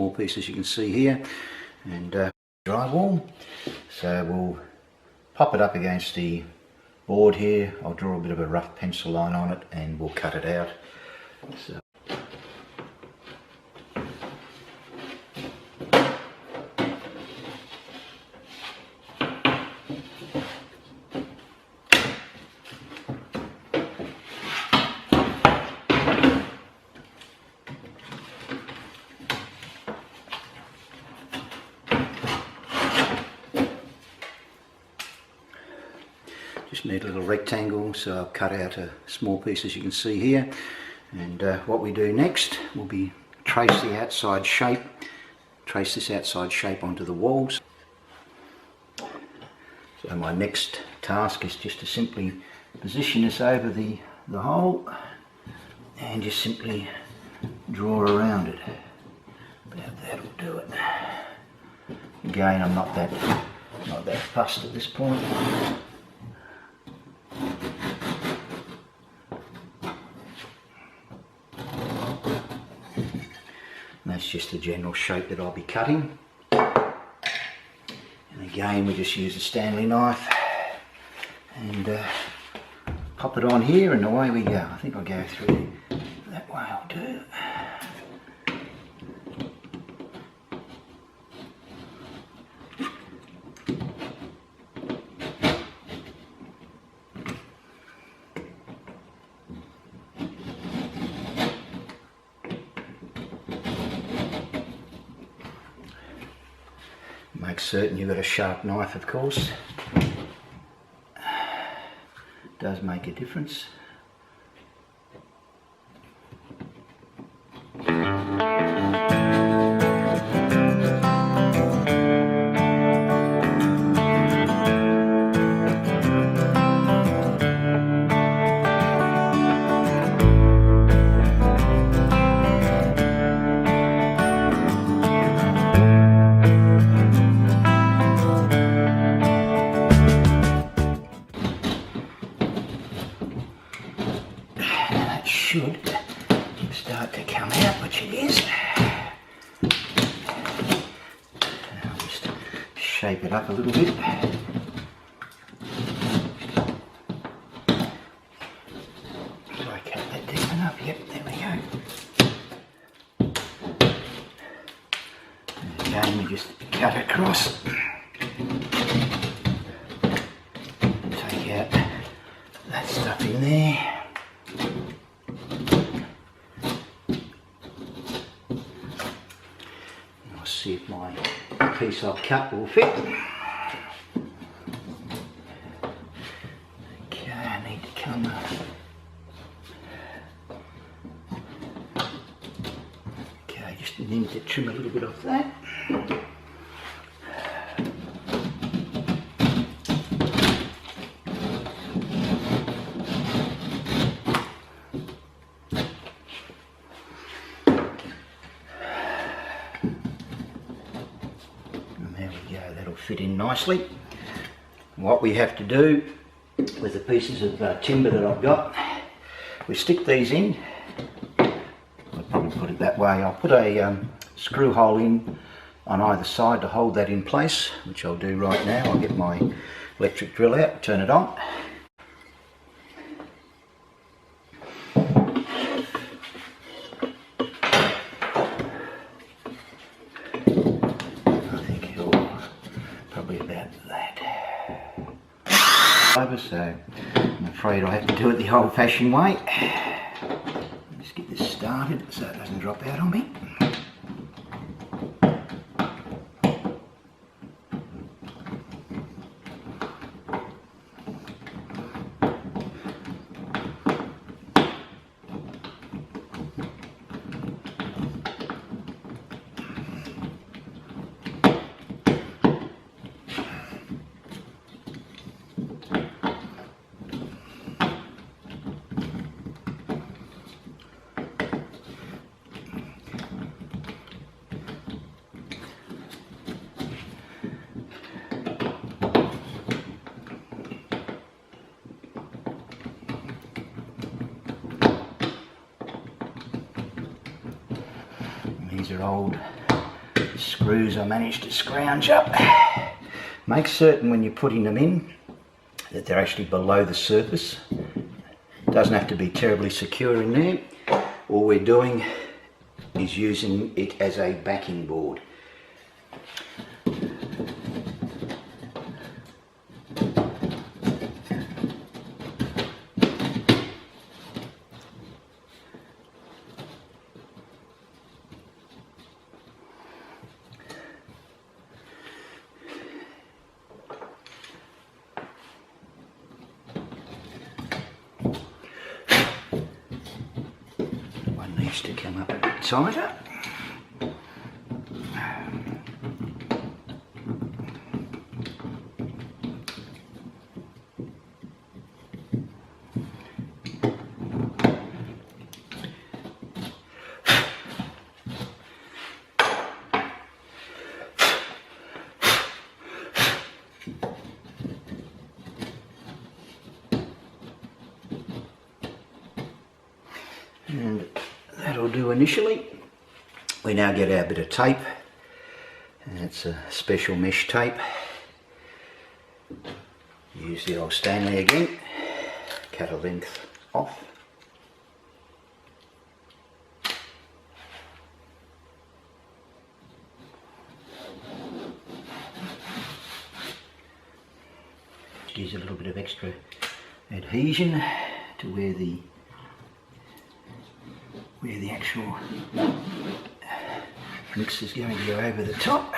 Small piece, as you can see here, and drywall. So we'll pop it up against the board here. I'll draw a bit of a rough pencil line on it and we'll cut it out. So just need a little rectangle, so I've cut out a small piece, as you can see here. And what we do next will be trace the outside shape, trace this outside shape onto the walls. So my next task is just to simply position this over the hole and just simply draw around it. About that'll do it. Again, I'm not that fussed at this point. And that's just the general shape that I'll be cutting. And again, we just use a Stanley knife and pop it on here, and away we go. I think I'll go through that way. I'll do. Make certain you've got a sharp knife, of course. Does make a difference. Should start to come out, which it is. I'll just shape it up a little bit. Do I cut that deep enough? Yep, there we go. And again, we just cut across. Take out that stuff in there. See if my piece I've cut will fit. Okay, I need to come up. Okay, just need to trim a little bit off that. That'll fit in nicely. What we have to do with the pieces of timber that I've got, we stick these in. I'll probably put it that way. I'll put a screw hole in on either side to hold that in place, which I'll do right now. I'll get my electric drill out, turn it on. So I'm afraid I have to do it the old-fashioned way. Just get this started so it doesn't drop out on me. These are old screws I managed to scrounge up. Make certain when you're putting them in that they're actually below the surface. It doesn't have to be terribly secure in there. All we're doing is using it as a backing board. One needs to come up a bit tighter. And that'll do initially. We now get our bit of tape, and it's a special mesh tape. Use the old Stanley again, cut a length off. Use a little bit of extra adhesion to where the actual mix is going to go over the top.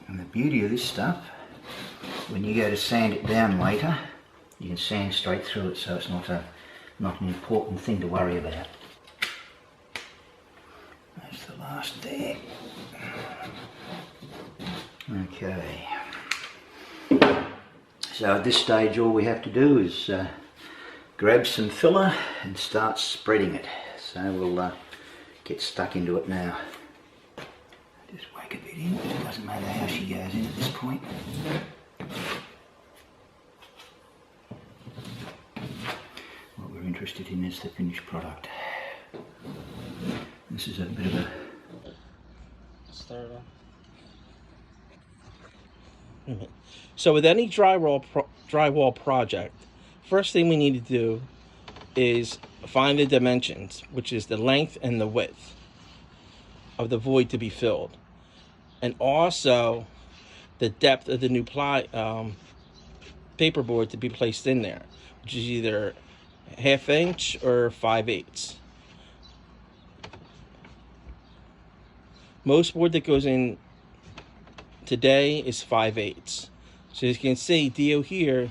And the beauty of this stuff, when you go to sand it down later, you can sand straight through it, so it's not an important thing to worry about. That's the last there. Okay. So at this stage all we have to do is grab some filler and start spreading it. So we'll get stuck into it now. Just wake a bit in, it doesn't matter how she goes in at this point. What we're interested in is the finished product. This is a bit of a... Start it off. So with any drywall project, first thing we need to do is find the dimensions, which is the length and the width of the void to be filled, and also the depth of the new paperboard to be placed in there, which is either 1/2 inch or 5/8. Most board that goes in today is 5/8. So as you can see, Dio here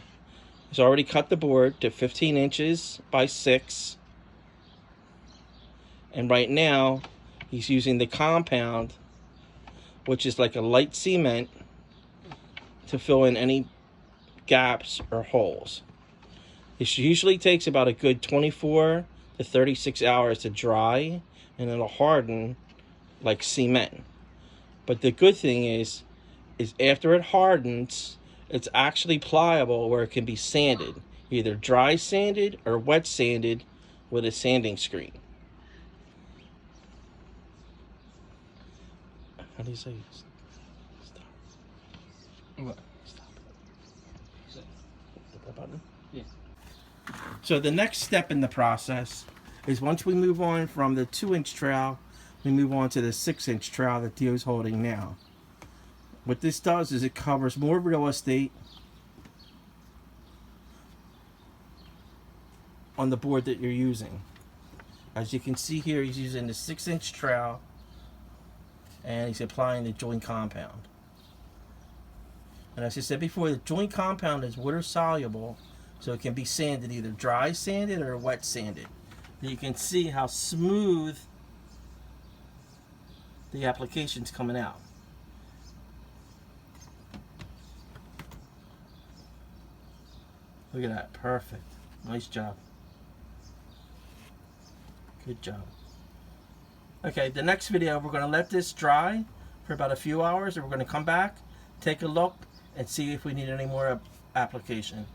has already cut the board to 15 inches by 6. And right now, he's using the compound, which is like a light cement, to fill in any gaps or holes. It usually takes about a good 24 to 36 hours to dry, and it'll harden like cement. But the good thing is after it hardens, it's actually pliable where it can be sanded, either dry sanded or wet sanded with a sanding screen. How do you say stop? What? Stop. Hit that button? Yeah. So the next step in the process is once we move on from the 2-inch trowel, we move on to the 6-inch trowel that Dio's holding now. What this does is it covers more real estate on the board that you're using. As you can see here, he's using the 6-inch trowel and he's applying the joint compound. And as I said before, the joint compound is water soluble, so it can be sanded, either dry sanded or wet sanded. And you can see how smooth the application's coming out. Look at that, perfect. Nice job. Good job. Okay, the next video, we're going to let this dry for about a few hours, and we're going to come back, take a look, and see if we need any more application.